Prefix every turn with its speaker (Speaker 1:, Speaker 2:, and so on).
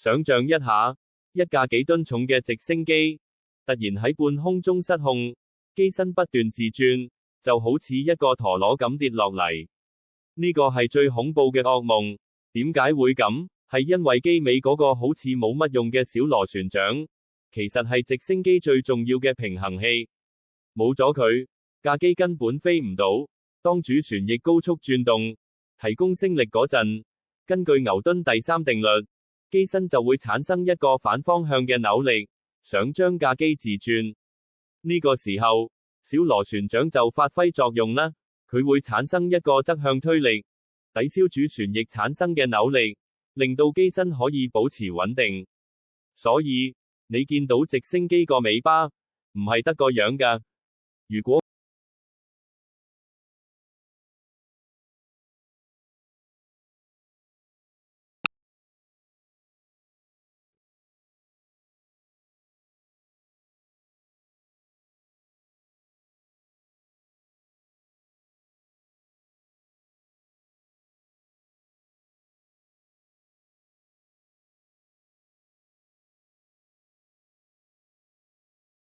Speaker 1: 想象一下，一架幾噸重嘅直升機，突然喺半空中失控，機身不斷自轉，就好似一個陀螺咁跌落嚟。呢個係最恐怖嘅噩夢。點解會咁？係因為機尾嗰個好似冇乜用嘅小螺旋槳，其實係直升機最重要嘅平衡器。冇咗佢，架機根本飛唔到。當主旋翼高速轉動，提供升力嗰陣，根據牛頓第三定律，機身就會產生一個反方向嘅扭力，想將架機自轉。呢個時候，小螺旋槳就發揮作用啦，佢會產生一個側向推力，抵消主旋翼產生嘅扭力，令到機身可以保持穩定。所以，你見到直升機個尾巴，唔係得個樣㗎。如果